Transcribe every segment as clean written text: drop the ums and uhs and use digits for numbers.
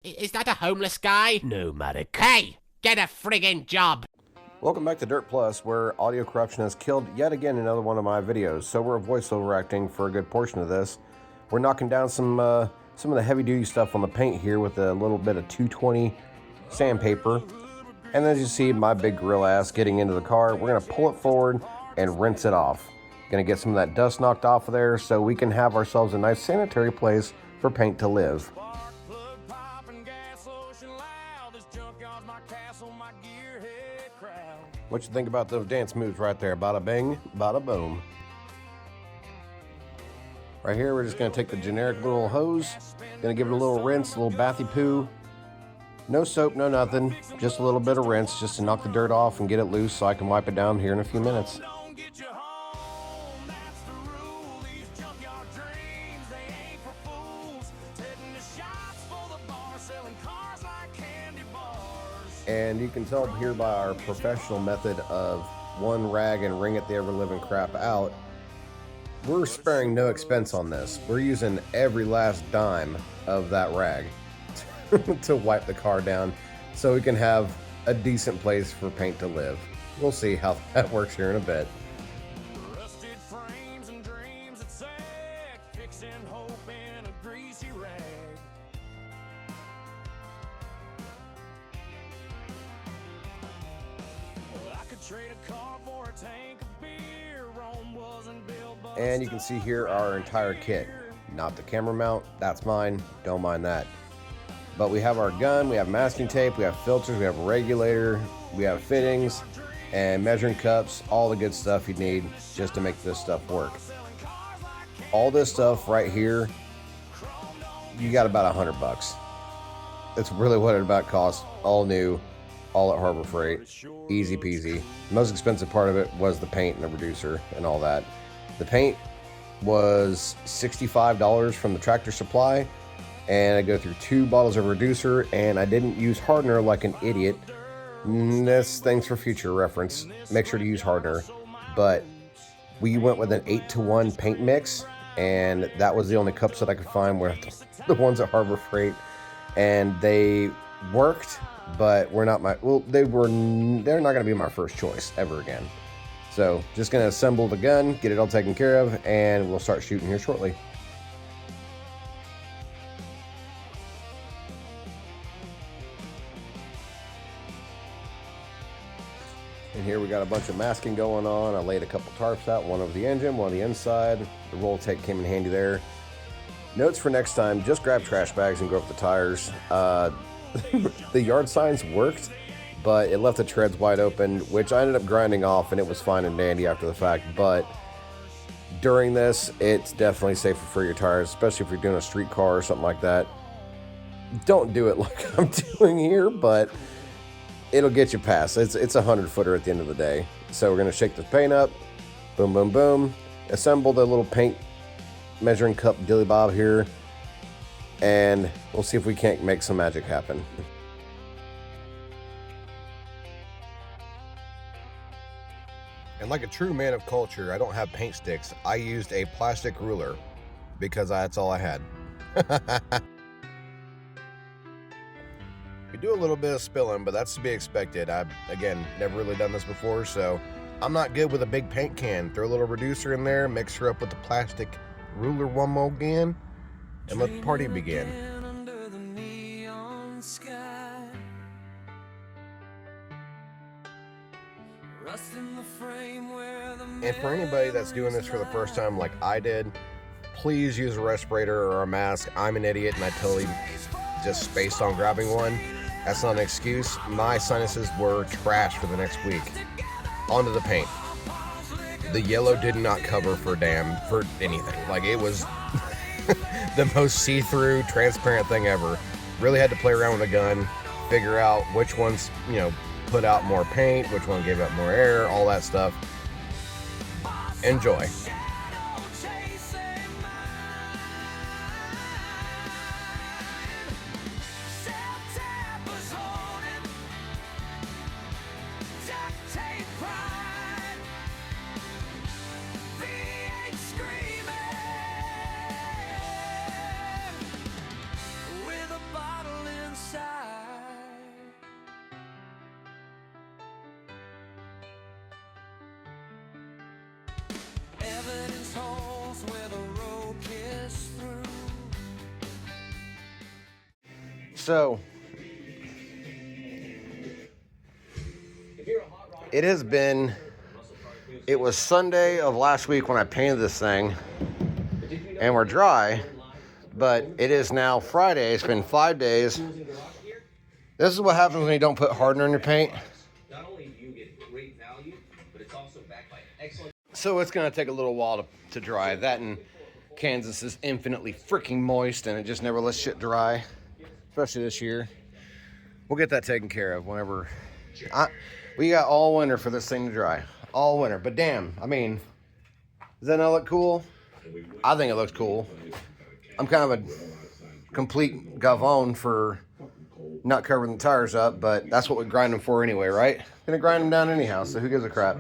Is that a homeless guy? No, Maddox. Hey, get a friggin' job! Welcome back to Dirt Plus, where audio corruption has killed yet again another one of my videos. So we're voiceover acting for a good portion of this. We're knocking down some of the heavy-duty stuff on the paint here with a little bit of 220 sandpaper. And then as you see my big grill ass getting into the car, we're gonna pull it forward and rinse it off. Gonna get some of that dust knocked off of there so we can have ourselves a nice sanitary place for paint to live. What you think about those dance moves right there? Bada bing, bada boom. Right here, we're just gonna take the generic little hose, gonna give it a little rinse, a little bathy poo. No soap, no nothing, just a little bit of rinse just to knock the dirt off and get it loose so I can wipe it down here in a few minutes. And you can tell here by our professional method of one rag and wring it the ever-living crap out, we're sparing no expense on this. We're using every last dime of that rag to wipe the car down so we can have a decent place for paint to live. We'll see how that works here in a bit. Rusted frames and dreams at sack, fixing hope in a greasy rag. I could trade a car for a tank of beer. Rome wasn't built by And you can see here our entire kit. Not the camera mount, that's mine, don't mind that. But we have our gun, we have masking tape, we have filters, we have a regulator, we have fittings, and measuring cups, all the good stuff you need just to make this stuff work. All this stuff right here, you got about $100. That's really what it about costs, all new, all at Harbor Freight, easy peasy. The most expensive part of it was the paint and the reducer and all that. The paint was $65 from the Tractor Supply, and I go through 2 bottles of reducer, and I didn't use hardener like an idiot. This thing's for future reference. Make sure to use hardener. But we went with an 8-to-1 paint mix, and that was the only cups that I could find were the ones at Harbor Freight, and they worked, but they're not going to be my first choice ever again. So just going to assemble the gun, get it all taken care of, and we'll start shooting here shortly. And here we got a bunch of masking going on. I laid a couple tarps out, one over the engine, one on the inside. The roll tape came in handy there. Notes for next time, just grab trash bags and go up the tires. The yard signs worked, but it left the treads wide open, which I ended up grinding off, and it was fine and dandy after the fact. But during this, it's definitely safer for your tires, especially if you're doing a street car or something like that. Don't do it like I'm doing here, but it'll get you past. It's a 100-footer at the end of the day. So we're going to shake the paint up. Boom, boom, boom. Assemble the little paint measuring cup dilly bob here. And we'll see if we can't make some magic happen. And like a true man of culture, I don't have paint sticks. I used a plastic ruler because that's all I had. We do a little bit of spilling, but that's to be expected. I've, again, never really done this before, so I'm not good with a big paint can. Throw a little reducer in there, mix her up with the plastic ruler one more again, and let the party begin. And for anybody that's doing this for the first time like I did, please use a respirator or a mask. I'm an idiot and I totally just spaced on grabbing one. That's not an excuse. My sinuses were trash for the next week. Onto the paint. The yellow did not cover for anything. Like, it was the most see-through, transparent thing ever. Really had to play around with a gun, figure out which ones, put out more paint, which one gave out more air, all that stuff. Enjoy. So it was Sunday of last week when I painted this thing, and we're dry, but it is now Friday. It's been 5 days. This is what happens when you don't put hardener in your paint. So it's gonna take a little while to dry. That and Kansas is infinitely freaking moist, and it just never lets shit dry, especially this year. We'll get that taken care of whenever. We got all winter for this thing to dry, all winter. But damn, I mean, does that not look cool? I think it looks cool. I'm kind of a complete gavone for not covering the tires up, but that's what we grind them for anyway, right? Gonna grind them down anyhow, so who gives a crap?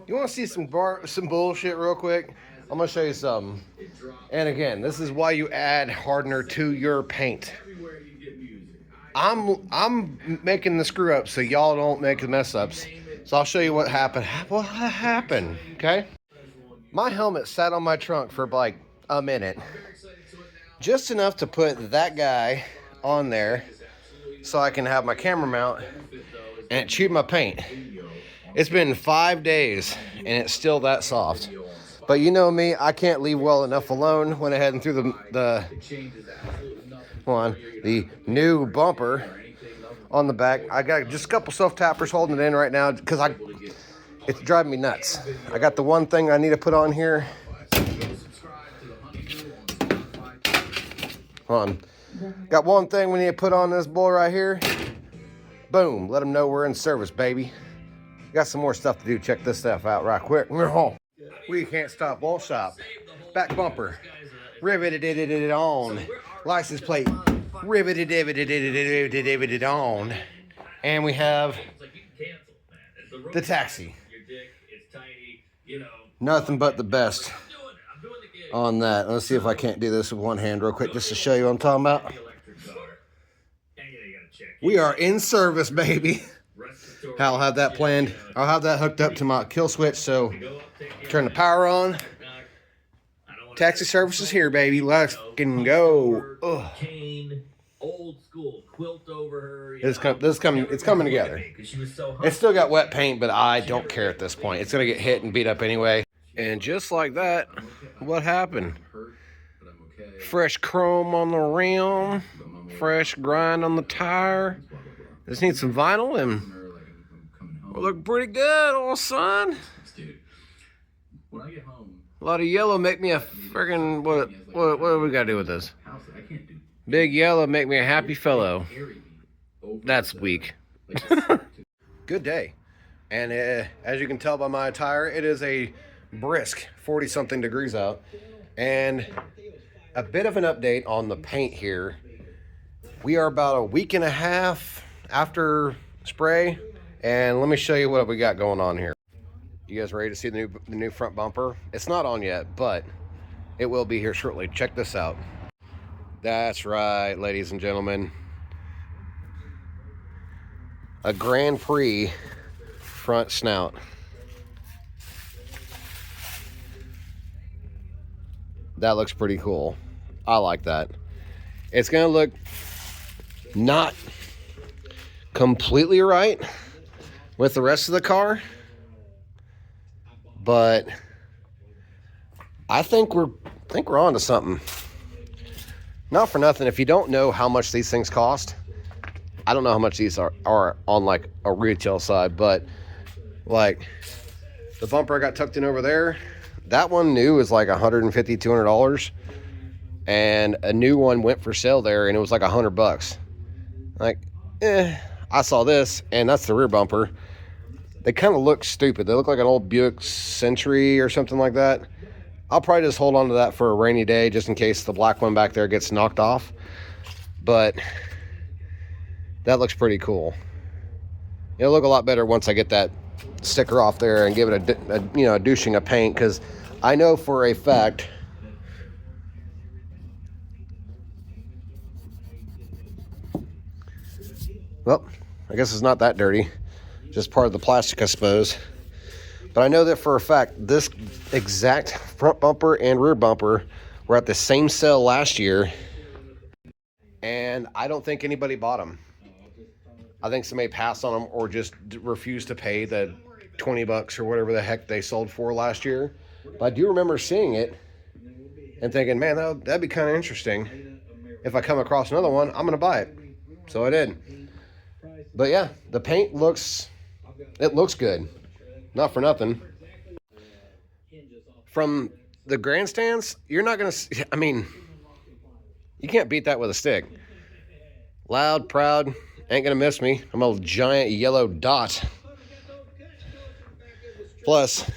You want to see some bullshit real quick? I'm gonna show you something. And again, this is why you add hardener to your paint. I'm making the screw up so y'all don't make the mess ups. So I'll show you what happened. What happened? Okay. My helmet sat on my trunk for like a minute, just enough to put that guy on there so I can have my camera mount, and it chewed my paint. It's been 5 days and it's still that soft. But you know me, I can't leave well enough alone. Went ahead and threw the new bumper on the back. I got just a couple self-tappers holding it in right now because it's driving me nuts. I got the one thing I need to put on here. Hold on. Got one thing we need to put on this boy right here. Boom. Let them know we're in service, baby. Got some more stuff to do. Check this stuff out right quick. We can't stop wall shop. Back bumper. Riveted it on. License plate. Riveted on. And we have the taxi. Nothing but the best on that. Let's see if I can't do this with one hand real quick just to show you what I'm talking about. We are in service, baby. I'll have that planned. I'll have that hooked up to my kill switch, so turn the power on. Taxi service is here, baby. Let's go. Ugh. Old school quilt over her. It's coming together. It's still got wet paint, but I don't care at this point. It's gonna get hit and beat up anyway. And just like that, what happened? Fresh chrome on the rim, fresh grind on the tire. Just need some vinyl and we'll look pretty good, old son. When I get home, A lot of yellow make me a friggin' what do we gotta do with this? Big yellow make me a happy fellow. That's weak. Good day. And as you can tell by my attire, it is a brisk 40-something degrees out. And a bit of an update on the paint here. We are about a week and a half after spray. And let me show you what we got going on here. You guys ready to see the new front bumper? It's not on yet, but it will be here shortly. Check this out. That's right, ladies and gentlemen. A Grand Prix front snout. That looks pretty cool. I like that. It's gonna look not completely right with the rest of the car, but I think we're on to something. Not for nothing, if you don't know how much these things cost, I don't know how much these are on like a retail side, but like the bumper I got tucked in over there, that one new is like $150, $200, and a new one went for sale there and it was like $100. Like, I saw this, and that's the rear bumper. They kind of look stupid. They look like an old Buick Century or something like that. I'll probably just hold on to that for a rainy day just in case the black one back there gets knocked off. But that looks pretty cool. It'll look a lot better once I get that sticker off there and give it a douching of paint, because I know for a fact well, I guess it's not that dirty. Just part of the plastic, I suppose. But I know that for a fact, this exact front bumper and rear bumper were at the same sale last year. And and I don't think anybody bought them. I think somebody passed on them or just refused to pay the 20 bucks or whatever the heck they sold for last year. But I do remember seeing it and thinking, man, that'd be kind of interesting. If I come across another one, I'm going to buy it. So I did. But yeah, the paint looks good. Not for nothing. From the grandstands, you're not going to, I mean, you can't beat that with a stick. Loud, proud, ain't going to miss me. I'm a giant yellow dot. Plus,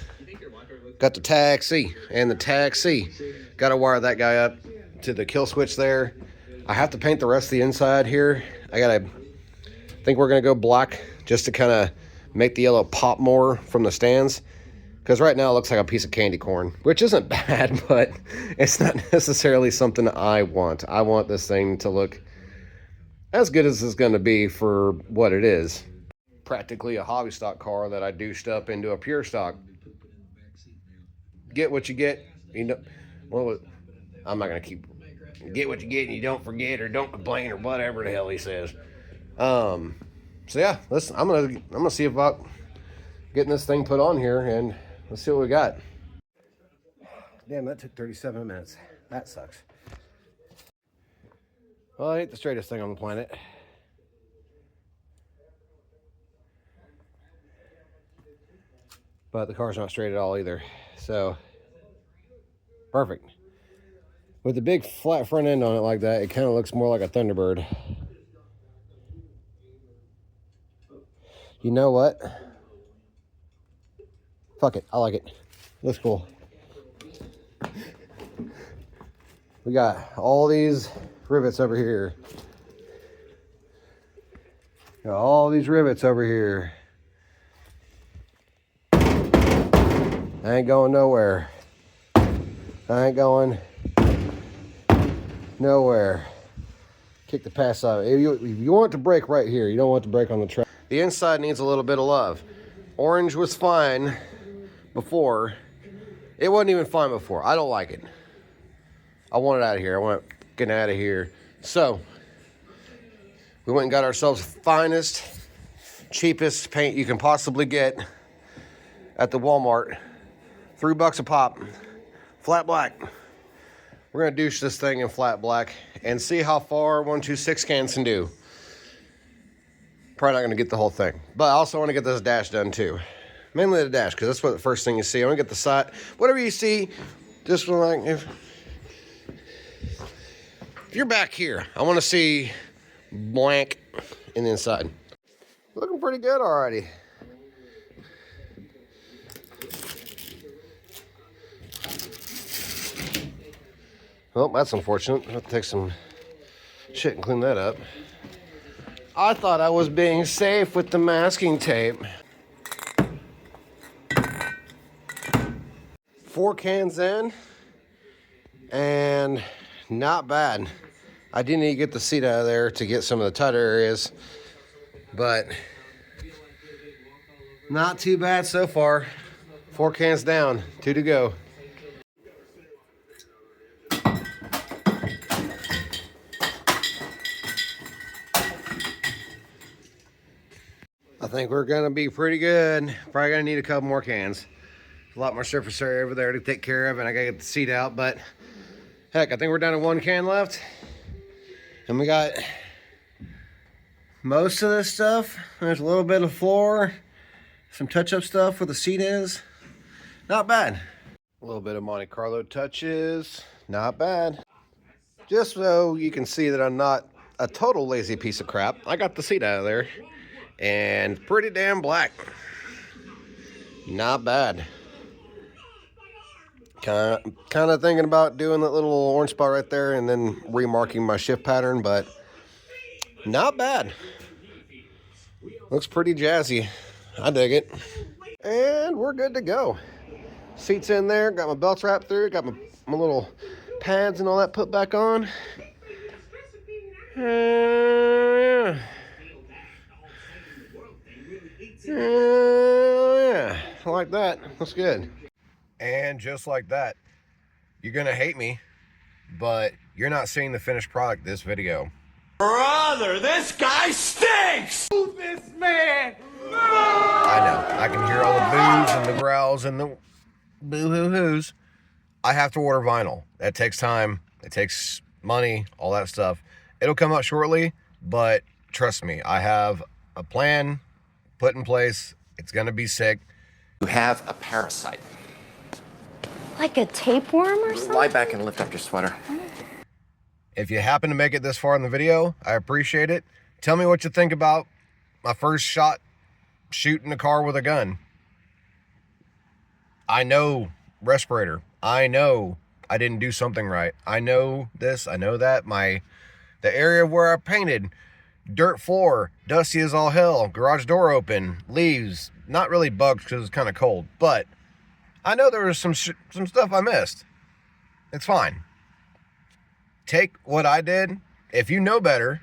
got the tag C and the tag C. Got to wire that guy up to the kill switch there. I have to paint the rest of the inside here. I think we're going to go black just to kind of make the yellow pop more from the stands. Because right now it looks like a piece of candy corn, which isn't bad, but it's not necessarily something I want. I want this thing to look as good as it's going to be for what it is. Practically a hobby stock car that I douched up into a pure stock. Get what you get. You know, well, I'm not going to keep... Get what you get and you don't forget or don't complain or whatever the hell he says. So yeah, listen, I'm gonna see about getting this thing put on here and let's see what we got. Damn, that took 37 minutes. That sucks. Well, it ain't the straightest thing on the planet. But the car's not straight at all either. So, perfect. With the big flat front end on it like that, it kind of looks more like a Thunderbird. You know what? Fuck it, I like it. Looks cool. We got all these rivets over here. Got all these rivets over here. I ain't going nowhere. I ain't going nowhere. Kick the pass out. If you want it to break right here, you don't want it to break on the track. The inside needs a little bit of love. Orange was fine before. It wasn't even fine before. I don't like it. I want it out of here. I want it getting out of here. So, we went and got ourselves the finest, cheapest paint you can possibly get at the Walmart. $3 a pop. Flat black. We're going to douche this thing in flat black and see how far 126 cans can do. Probably not going to get the whole thing. But I also want to get this dash done too. Mainly the dash, because that's what the first thing you see. I want to get the side. Whatever you see, just like if you're back here, I want to see blank in the inside. Looking pretty good already. Well, that's unfortunate. I'll have to take some shit and clean that up. I thought I was being safe with the masking tape. 4 cans in, and not bad. I did need to get the seat out of there to get some of the tighter areas, but not too bad so far. 4 cans down, 2 to go. I think we're gonna be pretty good. Probably gonna need a couple more cans. A lot more surface area over there to take care of, and I gotta get the seat out, but heck, I think we're down to 1 can left. And we got most of this stuff. There's a little bit of floor, some touch-up stuff where the seat is. Not bad. A little bit of Monte Carlo touches. Not bad. Just so you can see that I'm not a total lazy piece of crap, I got the seat out of there. And pretty damn black. Not bad. Kind of thinking about doing that little orange spot right there and then remarking my shift pattern, but not bad. Looks pretty jazzy. I dig it. And we're good to go. Seats in there. Got my belts wrapped through. Got my little pads and all that put back on. Yeah. Yeah, I like that. Looks good. And just like that, you're gonna hate me, but you're not seeing the finished product this video. Brother, this guy stinks! I know. I can hear all the boos and the growls and the boo-hoo-hoos. I have to order vinyl. That takes time. It takes money, all that stuff. It'll come out shortly, but trust me, I have a plan put in place. It's going to be sick. You have a parasite. Like a tapeworm or something? Lie back and lift up your sweater. If you happen to make it this far in the video, I appreciate it. Tell me what you think about my first shot shooting a car with a gun. I know respirator. I know I didn't do something right. I know this. I know that. The area where I painted, dirt floor, dusty as all hell, garage door open, leaves, not really bugs because it's kind of cold, but I know there was some stuff I missed. It's fine. Take what I did. If you know better,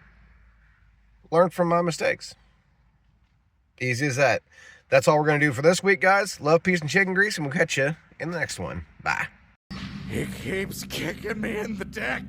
learn from my mistakes. Easy as that. That's all we're going to do for this week, guys. Love, peace, and chicken grease, and we'll catch you in the next one. Bye. He keeps kicking me in the dick.